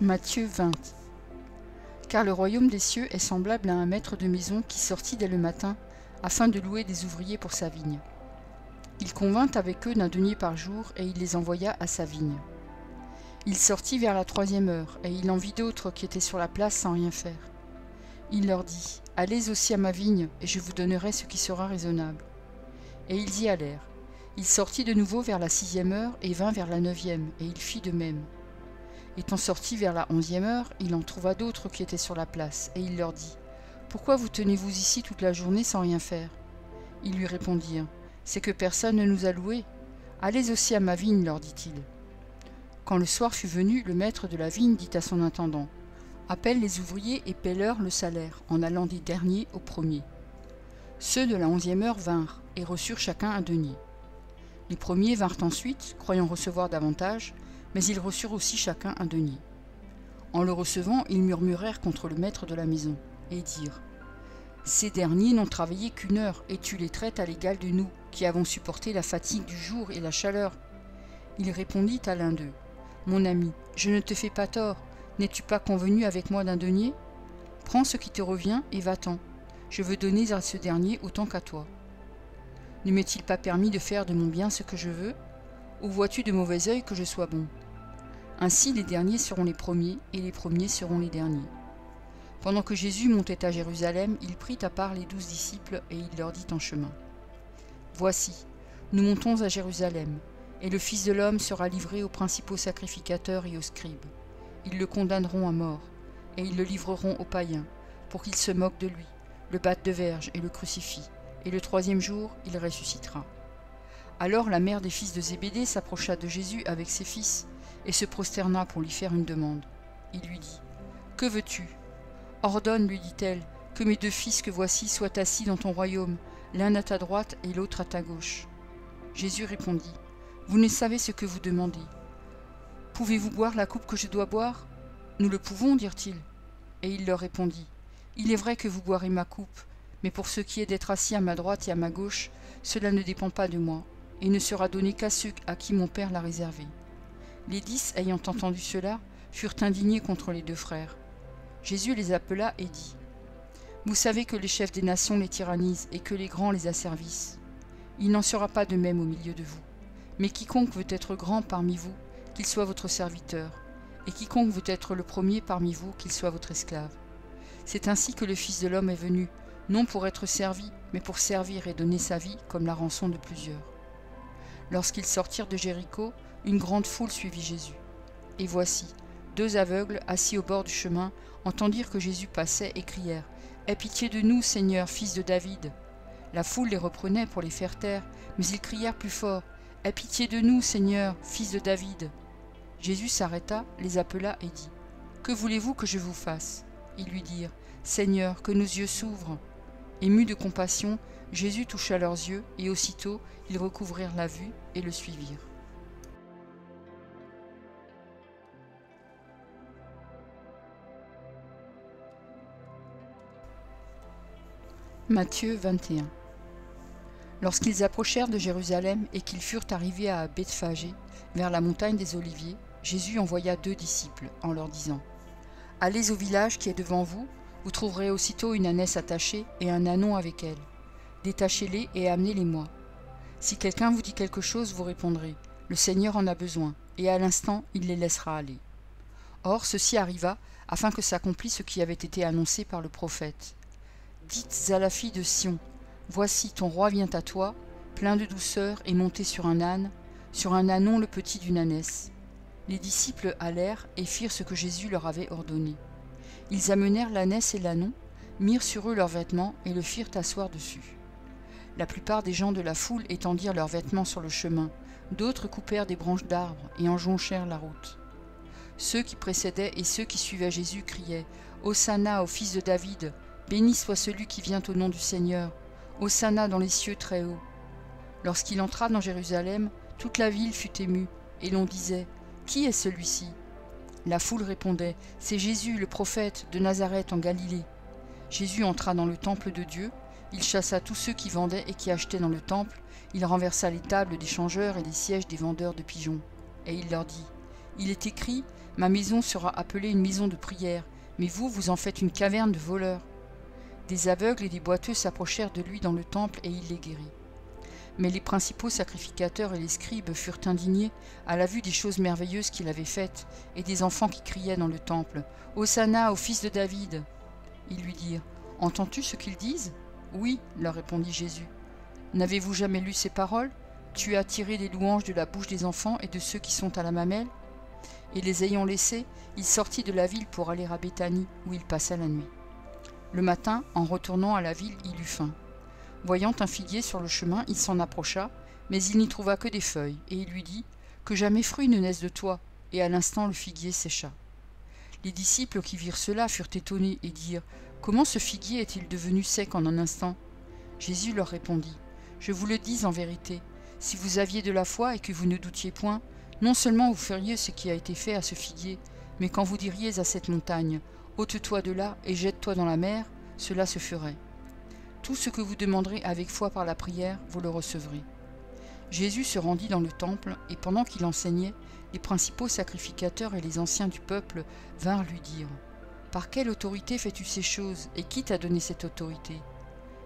Matthieu 20. Car le royaume des cieux est semblable à un maître de maison qui sortit dès le matin afin de louer des ouvriers pour sa vigne. Il convint avec eux d'un denier par jour et il les envoya à sa vigne. Il sortit vers la 3e heure et il en vit d'autres qui étaient sur la place sans rien faire. Il leur dit : Allez aussi à ma vigne et je vous donnerai ce qui sera raisonnable. Et ils y allèrent. Il sortit de nouveau vers la 6e heure et vint vers la 9e, et il fit de même. Étant sorti vers la 11e heure, il en trouva d'autres qui étaient sur la place, et il leur dit : Pourquoi vous tenez-vous ici toute la journée sans rien faire ? Ils lui répondirent : C'est que personne ne nous a loués. Allez aussi à ma vigne, leur dit-il. Quand le soir fut venu, le maître de la vigne dit à son intendant : Appelle les ouvriers et paie-leur le salaire, en allant des derniers aux premiers. Ceux de la 11e heure vinrent, et reçurent chacun un denier. Les premiers vinrent ensuite, croyant recevoir davantage, mais ils reçurent aussi chacun un denier. En le recevant, ils murmurèrent contre le maître de la maison, et dirent : Ces derniers n'ont travaillé qu'1 heure, et tu les traites à l'égal de nous, qui avons supporté la fatigue du jour et la chaleur. Il répondit à l'un d'eux : Mon ami, je ne te fais pas tort, n'es-tu pas convenu avec moi d'un denier ? Prends ce qui te revient et va-t'en. Je veux donner à ce dernier autant qu'à toi. Ne m'est-il pas permis de faire de mon bien ce que je veux ? Ou vois-tu de mauvais œil que je sois bon ? Ainsi les derniers seront les premiers, et les premiers seront les derniers. Pendant que Jésus montait à Jérusalem, il prit à part les 12 disciples, et il leur dit en chemin : Voici, nous montons à Jérusalem, et le Fils de l'homme sera livré aux principaux sacrificateurs et aux scribes. Ils le condamneront à mort, et ils le livreront aux païens, pour qu'ils se moquent de lui, le battent de verge et le crucifient. Et le 3e jour, il ressuscitera. Alors la mère des fils de Zébédée s'approcha de Jésus avec ses fils, et se prosterna pour lui faire une demande. Il lui dit : Que veux-tu ? Ordonne, lui dit-elle, que mes 2 fils que voici soient assis dans ton royaume, l'un à ta droite et l'autre à ta gauche. Jésus répondit : Vous ne savez ce que vous demandez. Pouvez-vous boire la coupe que je dois boire ? Nous le pouvons, dirent-ils. Et il leur répondit : Il est vrai que vous boirez ma coupe, mais pour ce qui est d'être assis à ma droite et à ma gauche, cela ne dépend pas de moi, et ne sera donné qu'à ceux à qui mon Père l'a réservé. Les 10, ayant entendu cela, furent indignés contre les 2 frères. Jésus les appela et dit : Vous savez que les chefs des nations les tyrannisent et que les grands les asservissent. Il n'en sera pas de même au milieu de vous. Mais quiconque veut être grand parmi vous, qu'il soit votre serviteur, et quiconque veut être le premier parmi vous, qu'il soit votre esclave. C'est ainsi que le Fils de l'homme est venu, non pour être servi, mais pour servir et donner sa vie comme la rançon de plusieurs. Lorsqu'ils sortirent de Jéricho, une grande foule suivit Jésus. Et voici, 2 aveugles, assis au bord du chemin, entendirent que Jésus passait et crièrent : Aie pitié de nous, Seigneur, fils de David. La foule les reprenait pour les faire taire, mais ils crièrent plus fort : Aie pitié de nous, Seigneur, fils de David. Jésus s'arrêta, les appela et dit : Que voulez-vous que je vous fasse ? Ils lui dirent : Seigneur, que nos yeux s'ouvrent. Ému de compassion, Jésus toucha leurs yeux, et aussitôt ils recouvrèrent la vue et le suivirent. Matthieu 21. Lorsqu'ils approchèrent de Jérusalem et qu'ils furent arrivés à Bethphagée, vers la montagne des Oliviers, Jésus envoya 2 disciples, en leur disant : Allez au village qui est devant vous, vous trouverez aussitôt une ânesse attachée et un ânon avec elle. Détachez-les et amenez-les-moi. Si quelqu'un vous dit quelque chose, vous répondrez : Le Seigneur en a besoin, et à l'instant il les laissera aller. Or ceci arriva afin que s'accomplisse ce qui avait été annoncé par le prophète. Dites à la fille de Sion : Voici ton roi vient à toi, plein de douceur et monté sur un âne, sur un ânon le petit d'une ânesse. Les disciples allèrent et firent ce que Jésus leur avait ordonné. Ils amenèrent l'ânesse et l'ânon, mirent sur eux leurs vêtements et le firent asseoir dessus. La plupart des gens de la foule étendirent leurs vêtements sur le chemin, d'autres coupèrent des branches d'arbres et en jonchèrent la route. Ceux qui précédaient et ceux qui suivaient Jésus criaient : Hosanna au fils de David, béni soit celui qui vient au nom du Seigneur, Hosanna dans les cieux très haut. Lorsqu'il entra dans Jérusalem, toute la ville fut émue, et l'on disait : Qui est celui-ci ? La foule répondait : C'est Jésus, le prophète, de Nazareth en Galilée. Jésus entra dans le temple de Dieu, il chassa tous ceux qui vendaient et qui achetaient dans le temple, il renversa les tables des changeurs et les sièges des vendeurs de pigeons. Et il leur dit : Il est écrit, ma maison sera appelée une maison de prière, mais vous, vous en faites une caverne de voleurs. Des aveugles et des boiteux s'approchèrent de lui dans le temple et il les guérit. Mais les principaux sacrificateurs et les scribes furent indignés à la vue des choses merveilleuses qu'il avait faites, et des enfants qui criaient dans le temple, « Hosanna au fils de David !» Ils lui dirent, « Entends-tu ce qu'ils disent ?» « Oui, leur répondit Jésus. « N'avez-vous jamais lu ces paroles ? Tu as tiré des louanges de la bouche des enfants et de ceux qui sont à la mamelle ?» Et les ayant laissés, il sortit de la ville pour aller à Béthanie, où il passa la nuit. Le matin, en retournant à la ville, il eut faim. Voyant un figuier sur le chemin, il s'en approcha, mais il n'y trouva que des feuilles, et il lui dit « Que jamais fruit ne naisse de toi !» Et à l'instant le figuier sécha. Les disciples qui virent cela furent étonnés et dirent « Comment ce figuier est-il devenu sec en un instant ?» Jésus leur répondit « Je vous le dis en vérité, si vous aviez de la foi et que vous ne doutiez point, non seulement vous feriez ce qui a été fait à ce figuier, mais quand vous diriez à cette montagne « Ôte-toi de là et jette-toi dans la mer », cela se ferait. Tout ce que vous demanderez avec foi par la prière, vous le recevrez. » Jésus se rendit dans le temple, et pendant qu'il enseignait, les principaux sacrificateurs et les anciens du peuple vinrent lui dire « Par quelle autorité fais-tu ces choses, et qui t'a donné cette autorité ?»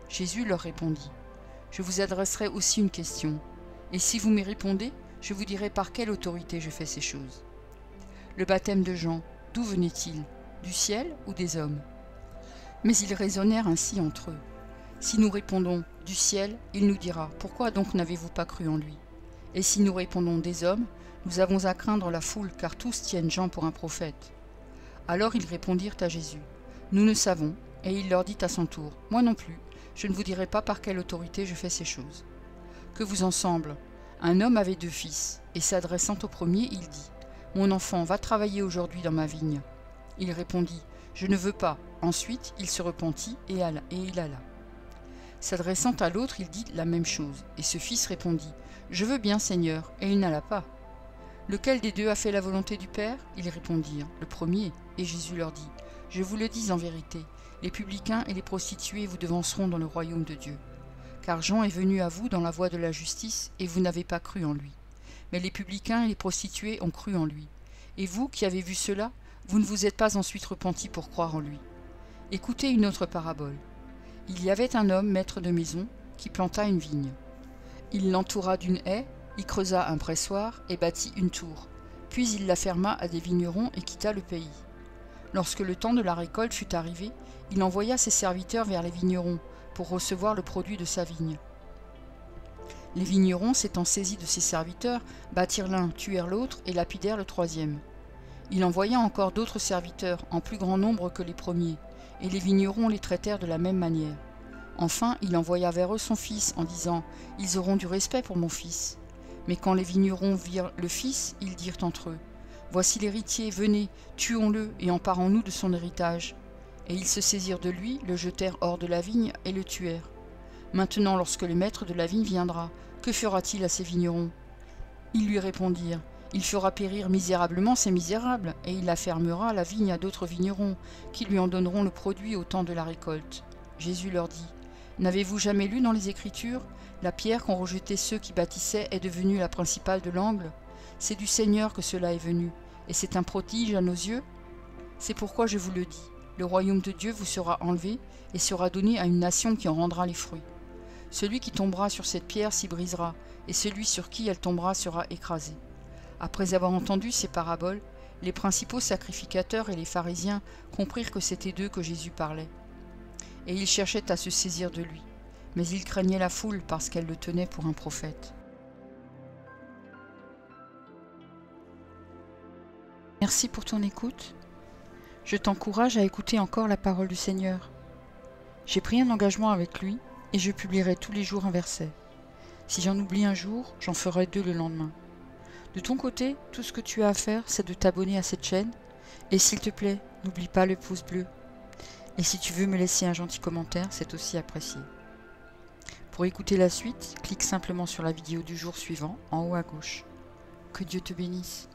Jésus leur répondit « Je vous adresserai aussi une question, et si vous m'y répondez, je vous dirai par quelle autorité je fais ces choses. Le baptême de Jean, d'où venait-il? Du ciel ou des hommes ?» Mais ils raisonnèrent ainsi entre eux. Si nous répondons « du ciel », il nous dira « Pourquoi donc n'avez-vous pas cru en lui ?» Et si nous répondons « des hommes », nous avons à craindre la foule, car tous tiennent Jean pour un prophète. Alors ils répondirent à Jésus « Nous ne savons », et il leur dit à son tour « Moi non plus, je ne vous dirai pas par quelle autorité je fais ces choses. » Que vous en semble? Un homme avait 2 fils, et s'adressant au premier, il dit « Mon enfant, va travailler aujourd'hui dans ma vigne. » Il répondit « Je ne veux pas. » Ensuite, il se repentit et il alla. S'adressant à l'autre, il dit la même chose, et ce fils répondit « Je veux bien, Seigneur », et il n'alla pas. Lequel des 2 a fait la volonté du Père? Ils répondirent « Le premier », et Jésus leur dit « Je vous le dis en vérité, les publicains et les prostituées vous devanceront dans le royaume de Dieu. Car Jean est venu à vous dans la voie de la justice, et vous n'avez pas cru en lui. Mais les publicains et les prostituées ont cru en lui. Et vous, qui avez vu cela, vous ne vous êtes pas ensuite repentis pour croire en lui. Écoutez une autre parabole. Il y avait un homme, maître de maison, qui planta une vigne. Il l'entoura d'une haie, y creusa un pressoir et bâtit une tour. Puis il la ferma à des vignerons et quitta le pays. Lorsque le temps de la récolte fut arrivé, il envoya ses serviteurs vers les vignerons pour recevoir le produit de sa vigne. Les vignerons, s'étant saisis de ses serviteurs, battirent l'un, tuèrent l'autre et lapidèrent le troisième. Il envoya encore d'autres serviteurs, en plus grand nombre que les premiers, et les vignerons les traitèrent de la même manière. Enfin, il envoya vers eux son fils, en disant « Ils auront du respect pour mon fils. » Mais quand les vignerons virent le fils, ils dirent entre eux « Voici l'héritier, venez, tuons-le et emparons-nous de son héritage. » Et ils se saisirent de lui, le jetèrent hors de la vigne et le tuèrent. Maintenant, lorsque le maître de la vigne viendra, que fera-t-il à ces vignerons? Ils lui répondirent « Il fera périr misérablement ces misérables, et il affermera la vigne à d'autres vignerons, qui lui en donneront le produit au temps de la récolte. » Jésus leur dit « N'avez-vous jamais lu dans les Écritures, la pierre qu'ont rejetée ceux qui bâtissaient est devenue la principale de l'angle? C'est du Seigneur que cela est venu, et c'est un prodige à nos yeux? C'est pourquoi je vous le dis, le royaume de Dieu vous sera enlevé, et sera donné à une nation qui en rendra les fruits. Celui qui tombera sur cette pierre s'y brisera, et celui sur qui elle tombera sera écrasé. » Après avoir entendu ces paraboles, les principaux sacrificateurs et les pharisiens comprirent que c'était d'eux que Jésus parlait. Et ils cherchaient à se saisir de lui, mais ils craignaient la foule parce qu'elle le tenait pour un prophète. Merci pour ton écoute. Je t'encourage à écouter encore la parole du Seigneur. J'ai pris un engagement avec lui et je publierai tous les jours un verset. Si j'en oublie un jour, j'en ferai 2 le lendemain. De ton côté, tout ce que tu as à faire, c'est de t'abonner à cette chaîne. Et s'il te plaît, n'oublie pas le pouce bleu. Et si tu veux me laisser un gentil commentaire, c'est aussi apprécié. Pour écouter la suite, clique simplement sur la vidéo du jour suivant, en haut à gauche. Que Dieu te bénisse.